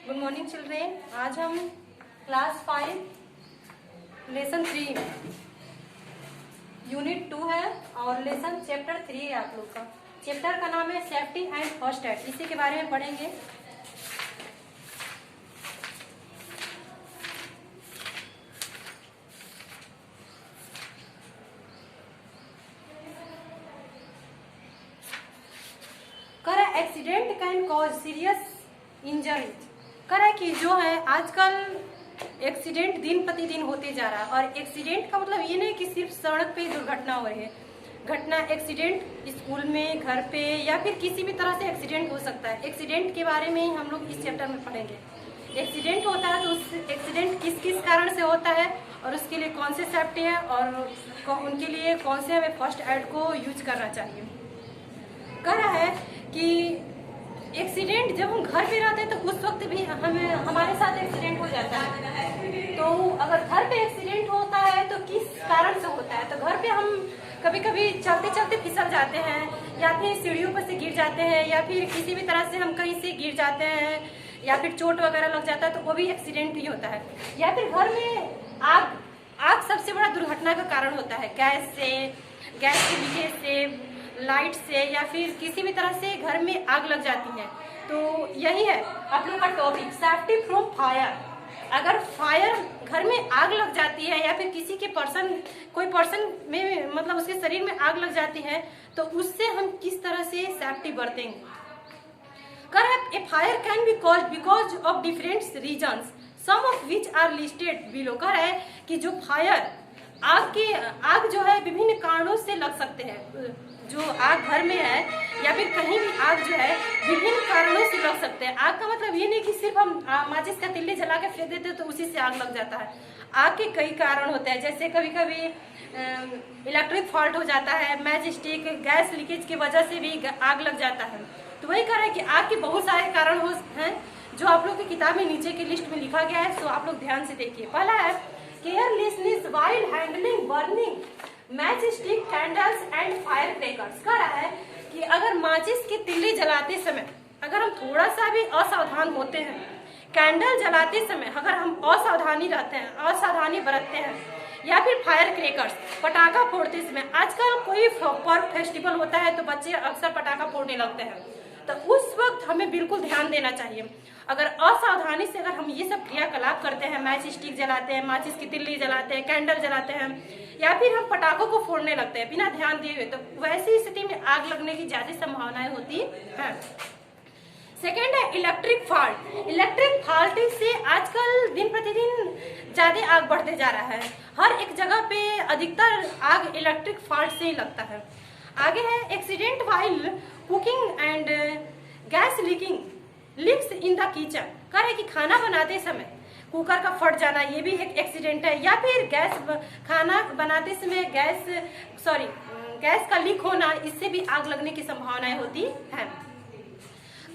Good morning children. आज हम class 5 lesson 3 unit 2 है और लेसन चैप्टर 3 है। आप लोग का चैप्टर का नाम है सेफ्टी एंड फर्स्ट एड। इसी के बारे में पढ़ेंगे। Accident can cause serious injury. करा कि जो है आजकल एक्सीडेंट दिन प्रतिदिन होते जा रहा है। और एक्सीडेंट का मतलब ये नहीं कि सिर्फ सड़क पे दुर्घटना हो रही है। घटना एक्सीडेंट स्कूल में, घर पे या फिर किसी भी तरह से एक्सीडेंट हो सकता है। एक्सीडेंट के बारे में ही हम लोग इस चैप्टर में पढ़ेंगे। एक्सीडेंट होता है तो उस एक्सीडेंट किस किस कारण से होता है और उसके लिए कौन से सेफ्टी है और उनके लिए कौन से हमें फर्स्ट एड को यूज करना चाहिए। कह रहा है कि एक्सीडेंट जब हम घर पे रहते हैं तो उस वक्त भी हमारे साथ एक्सीडेंट हो जाता है। तो अगर घर पे एक्सीडेंट होता है तो किस कारण से होता है। तो घर पे हम कभी कभी चलते चलते फिसल जाते हैं या फिर सीढ़ियों पर से गिर जाते हैं या फिर किसी भी तरह से हम कहीं से गिर जाते हैं या फिर चोट वगैरह लग जाता है तो वो भी एक्सीडेंट ही होता है। या फिर घर में आग सबसे बड़ा दुर्घटना का कारण होता है। गैस के लीकेज से, लाइट से या फिर किसी भी तरह से घर में आग लग जाती है। तो यही है आप लोग का टॉपिक, सेफ्टी फ्रॉम फायर। अगर फायर घर में आग लग जाती है या फिर किसी के कोई पर्सन में मतलब उसके शरीर में आग लग जाती है तो उससे हम किस तरह से सेफ्टी बरतेंगे। A fire can be caused because of different reasons some of which are listed below. कह रहा है कि जो फायर आग जो है विभिन्न कारणों से लग सकते हैं। जो आग घर में है या फिर कहीं भी आग जो है विभिन्न कारणों से लग सकते हैं। आग का मतलब ये नहीं कि सिर्फ हम माचिस का तिल्ली जला के फेंक देते हैं तो उसी से आग लग जाता है। आग के कई कारण होते हैं, जैसे कभी कभी इलेक्ट्रिक फॉल्ट हो जाता है, मैच स्टिक, गैस लीकेज की वजह से भी आग लग जाता है। तो वही कह रहा है कि आग के बहुत सारे कारण हैं जो आप लोग की किताब में नीचे की लिस्ट में लिखा गया है। तो आप लोग ध्यान से देखिए। पहला है carelessness while handling burning match stick, candles and fire crackers. कह रहा है कि अगर माचिस की तिल्ली जलाते समय अगर हम थोड़ा सा भी असावधान होते हैं, कैंडल जलाते समय अगर हम असावधानी बरतते हैं या फिर फायर क्रैकर्स पटाखा फोड़ते समय, आजकल कोई पर्व फेस्टिवल होता है तो बच्चे अक्सर पटाखा फोड़ने लगते हैं, तो उस वक्त हमें बिल्कुल ध्यान देना चाहिए। अगर असावधानी से अगर हम ये सब क्रियाकलाप करते हैं, मैच स्टिक जलाते हैं, माचिस की तिल्ली जलाते हैं, कैंडल जलाते हैं या फिर हम पटाखों को फोड़ने लगते हैं बिना ध्यान दिए हुए, तो वैसी स्थिति में आग लगने की ज्यादा संभावनाएं होती हैं। सेकेंड है इलेक्ट्रिक फॉल्ट। इलेक्ट्रिक फॉल्ट से आजकल दिन प्रतिदिन ज्यादा आग बढ़ते जा रहा है। हर एक जगह पे अधिकतर आग इलेक्ट्रिक फॉल्ट से ही लगता है। आगे है accident while cooking and gas leaks in the kitchen. कह रहे कि खाना बनाते समय कुकर का फट जाना ये भी एक एक्सीडेंट है, या फिर खाना बनाते समय गैस का लीक होना, इससे भी आग लगने की संभावनाएं होती है।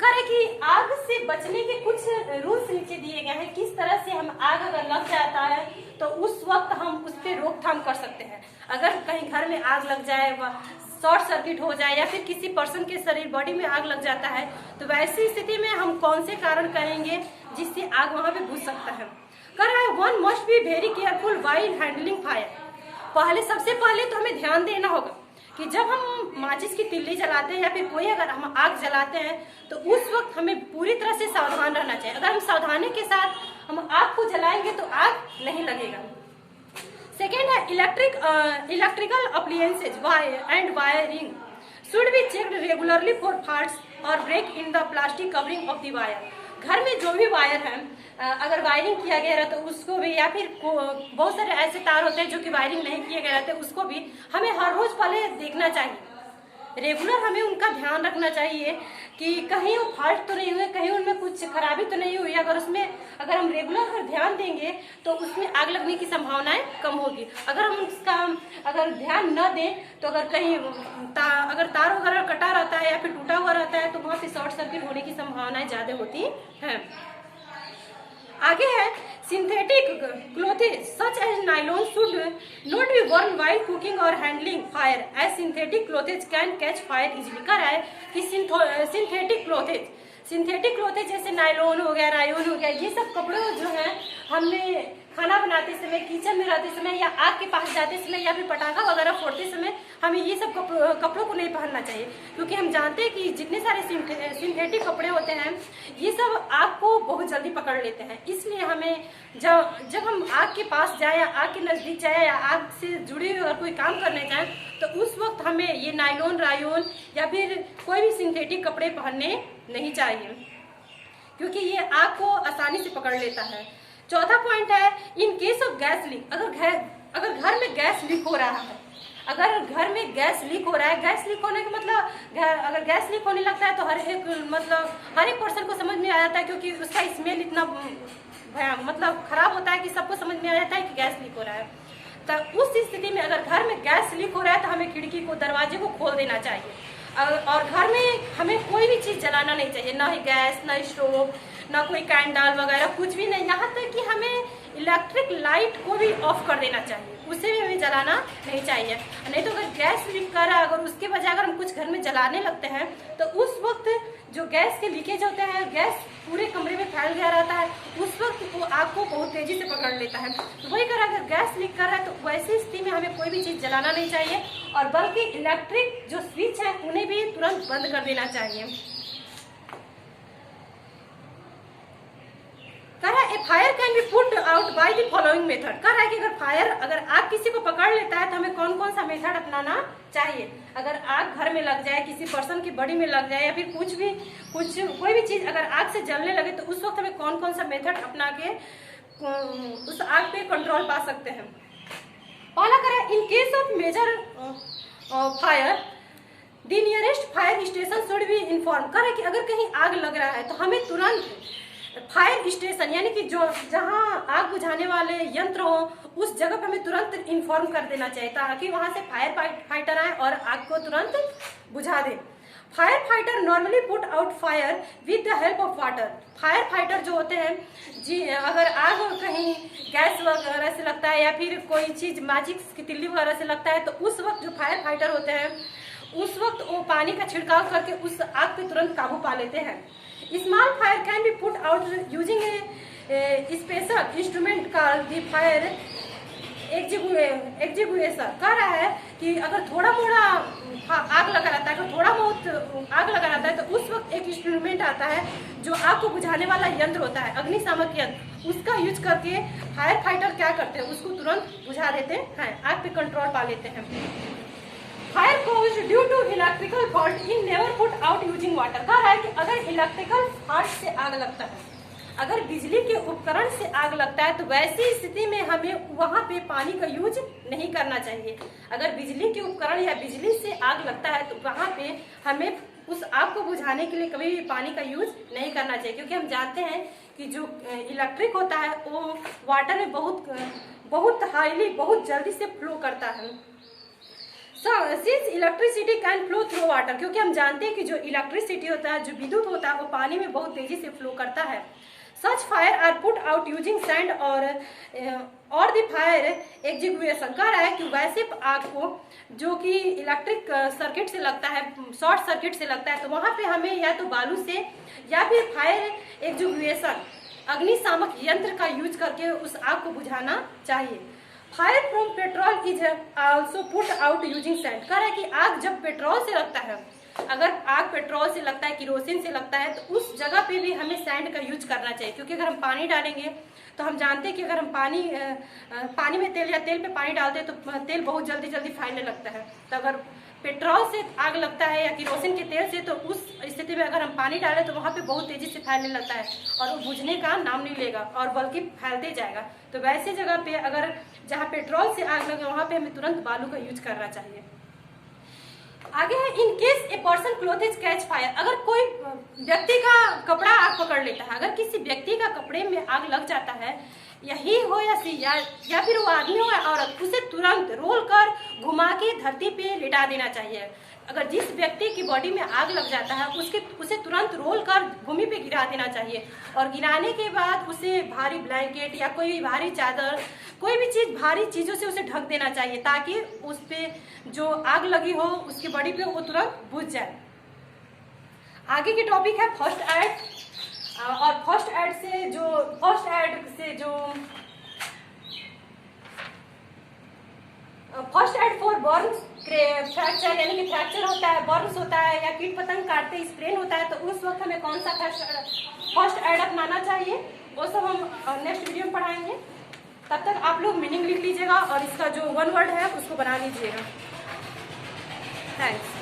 कह रहे कि आग से बचने के कुछ रूल्स नीचे दिए गए हैं, किस तरह से हम आग अगर लग जाता है तो उस वक्त हम उस पर रोकथाम कर सकते हैं। अगर कहीं घर में आग लग जाए, शॉर्ट सर्किट हो जाए या फिर किसी पर्सन के शरीर बॉडी में आग लग जाता है तो वैसी स्थिति में हम कौन से कारण करेंगे जिससे आग वहां पे बुझ सकता है। कह रहा है one must be very careful while handling fire. सबसे पहले तो हमें ध्यान देना होगा कि जब हम माचिस की तिल्ली जलाते हैं या फिर कोई अगर हम आग जलाते हैं तो उस वक्त हमें पूरी तरह से सावधान रहना चाहिए। अगर हम सावधानी के साथ हम आग को जलाएंगे तो आग नहीं लगेगा। सेकेंड है electrical appliances and wiring should be checked regularly for faults और break in the plastic covering of the wire. घर में जो भी वायर है अगर वायरिंग किया गया रहता है उसको भी, या फिर बहुत सारे ऐसे तार होते हैं जो कि वायरिंग नहीं किए गए रहते उसको भी हमें हर रोज पहले देखना चाहिए। रेगुलर हमें उनका ध्यान रखना चाहिए कि कहीं वो फॉल्ट तो नहीं हुए, कहीं उनमें कुछ खराबी तो नहीं हुई। अगर हम रेगुलर ध्यान देंगे तो उसमें आग लगने की संभावनाएं कम होगी। अगर हम उसका ध्यान न दें तो अगर कहीं अगर तार वगैरह कटा रहता है या फिर टूटा हुआ रहता है तो वहां से शॉर्ट सर्किट होने की संभावनाएं ज्यादा होती हैं। आगे है synthetic clothes such as nylon should not be worn while cooking और handling fire as synthetic clothes can catch fire easily. कह रहा है कि सिंथेटिक क्लोथेज सिंथेटिक क्लॉथ जैसे नायलॉन हो गया, रायोन हो गया, ये सब कपड़े जो है हमने खाना बनाते समय, किचन में रहते समय या आग के पास जाते समय या फिर पटाखा वगैरह फोड़ते समय हमें ये सब कपड़ों को नहीं पहनना चाहिए, क्योंकि हम जानते हैं कि जितने सारे सिंथेटिक कपड़े होते हैं ये सब आग को बहुत जल्दी पकड़ लेते हैं। इसलिए हमें जब हम आग के पास जाए या आग के नज़दीक जाए या आग से जुड़े हुए अगर कोई काम करने जाए तो उस वक्त हमें ये नायलॉन, रायोन या फिर कोई भी सिंथेटिक कपड़े पहनने नहीं चाहिए, क्योंकि ये आग को आसानी से पकड़ लेता है। चौथा पॉइंट है in case of gas leak, अगर घर में गैस लीक हो रहा है, अगर घर में गैस लीक हो रहा है, गैस लीक होने का मतलब अगर गैस लीक होने लगता है तो हर एक पर्सन को समझ में आ जाता है, क्योंकि उसका स्मेल इतना खराब होता है कि सबको समझ में आ जाता है कि गैस लीक हो रहा है। तो उस स्थिति में अगर घर में गैस लीक हो रहा है तो हमें खिड़की को, दरवाजे को खोल देना चाहिए और घर में हमें कोई भी चीज़ जलाना नहीं चाहिए, ना ही गैस, ना स्टोव, ना कोई कैंडल वगैरह, कुछ भी नहीं। यहाँ तक कि हमें इलेक्ट्रिक लाइट को भी ऑफ कर देना चाहिए, उसे भी हमें जलाना नहीं चाहिए। नहीं तो अगर गैस लीक कर रहा है, अगर उसके बजाय अगर हम कुछ घर में जलाने लगते हैं तो उस वक्त जो गैस के लीकेज होते हैं, गैस पूरे कमरे में फैल गया रहता है, उस वक्त वो आग को बहुत तेजी से पकड़ लेता है। तो वही कर अगर गैस लीक कर रहा है तो वैसी स्थिति में हमें कोई भी चीज़ जलाना नहीं चाहिए और बल्कि इलेक्ट्रिक जो स्विच है उन्हें भी तुरंत बंद कर देना चाहिए। कह रहा है fire can B put out by the following method. कह रहा है कि अगर आग किसी को पकड़ लेता है तो हमें कौन कौन सा मेथड अपनाना चाहिए। अगर आग घर में लग जाए, किसी पर्सन की बॉडी में लग जाए या फिर कोई भी चीज अगर आग से जलने लगे तो उस वक्त हमें कौन कौन सा मेथड अपना के उस आग पे कंट्रोल पा सकते हैं। पहला कह रहा है in case of major fire the nearest fire station should be inform. कह रहा है कि अगर कहीं आग लग रहा है तो हमें तुरंत फायर स्टेशन यानी कि जो जहां आग बुझाने वाले यंत्र हो उस जगह पे हमें तुरंत इन्फॉर्म कर देना चाहिए, ताकि वहां से फायर फाइटर आए और आग को तुरंत बुझा दे। Fire fighter normally put out fire with the help of water. Fire fighter जो होते हैं जी, अगर आग कहीं गैस वगैरह से लगता है या फिर कोई चीज मैजिक की तिल्ली वगैरह से लगता है तो उस वक्त जो फायर फाइटर होते हैं उस वक्त वो पानी का छिड़काव करके उस आग पे तुरंत काबू पा लेते हैं। Small fire can B put out using A special instrument called the fire extinguisher. कह रहा है कि अगर थोड़ा मोड़ा आग लगा रहता है, अगर थोड़ा बहुत आग लगा रहता है तो उस वक्त एक इंस्ट्रूमेंट आता है जो आग को बुझाने वाला यंत्र होता है, अग्निशामक यंत्र, उसका यूज करके फायर फाइटर क्या करते हैं उसको तुरंत बुझा देते हैं, आग पे कंट्रोल पा लेते हैं। Fire caused due to electrical fault in never put out using water. कह रहा है कि अगर इलेक्ट्रिकल फॉल्ट से आग लगता है, अगर बिजली के उपकरण से आग लगता है तो वैसी स्थिति में हमें वहां पे पानी का यूज नहीं करना चाहिए। अगर बिजली के उपकरण या बिजली से आग लगता है तो वहां पे हमें उस आग को बुझाने के लिए कभी भी पानी का यूज नहीं करना चाहिए, क्योंकि हम जानते हैं कि जो इलेक्ट्रिक होता है वो वाटर में बहुत हाईली, बहुत जल्दी से फ्लो करता है। Since electricity can flow through water, क्योंकि हम जानते हैं कि जो इलेक्ट्रिसिटी होता है, जो विद्युत होता है वो पानी में बहुत तेजी से फ्लो करता है। Such fire are put out using sand और द फायर एक्सटिंग्विशर। कह रहा है कि वैसे आग को जो कि इलेक्ट्रिक सर्किट से लगता है, शॉर्ट सर्किट से लगता है, तो वहां पे हमें या तो बालू से या फिर फायर एक्सटिंग्विशर अग्निशामक यंत्र का यूज करके उस आग को बुझाना चाहिए। Fire from petrol is also put out using sand. कह रहा है कि आग जब पेट्रोल से लगता है, अगर आग पेट्रोल से लगता है, किरोसिन से लगता है, तो उस जगह पे भी हमें सैंड का यूज करना चाहिए, क्योंकि अगर हम पानी डालेंगे तो हम जानते हैं कि अगर हम पानी में तेल या तेल पे पानी डालते हैं तो तेल बहुत जल्दी फैलने लगता है। तो अगर पेट्रोल से आग लगता है या किरोसिन के तेल से, तो उस स्थिति में अगर हम पानी डालें तो वहाँ पे बहुत तेजी से फैलने लगता है और वो बुझने का नाम नहीं लेगा और बल्कि फैलते जाएगा। तो वैसे जगह पे अगर जहाँ पेट्रोल से आग लगे वहाँ पे हमें तुरंत बालू का यूज करना चाहिए। आगे है in case a person क्लोथेज catch fire. अगर कोई व्यक्ति का कपड़ा आग पकड़ लेता है, अगर किसी व्यक्ति का कपड़े में आग लग जाता है, यही हो या फिर वो आदमी हो या औरत, उसे तुरंत रोल कर घुमा के धरती पे लिटा देना चाहिए। अगर जिस व्यक्ति की बॉडी में आग लग जाता है उसे तुरंत रोल कर भूमि पे गिरा देना चाहिए और गिराने के बाद उसे भारी ब्लैंकेट या कोई भारी चादर, कोई भी चीज भारी चीजों से उसे ढक देना चाहिए, ताकि उस पे जो आग लगी हो उसकी बॉडी पे वो तुरंत बुझ जाए। आगे की टॉपिक है फर्स्ट एड, और first aid for burn fracture, यानी कि फ्रैक्चर होता है, बर्न्स होता है या कीट पतंग काटते स्प्रेन होता है, तो उस वक्त हमें कौन सा फर्स्ट एड अपनाना चाहिए, वो सब हम नेक्स्ट वीडियो में पढ़ाएंगे। तब तक आप लोग मीनिंग लिख लीजिएगा और इसका जो वन वर्ड है उसको बना लीजिएगा। थैंक्स।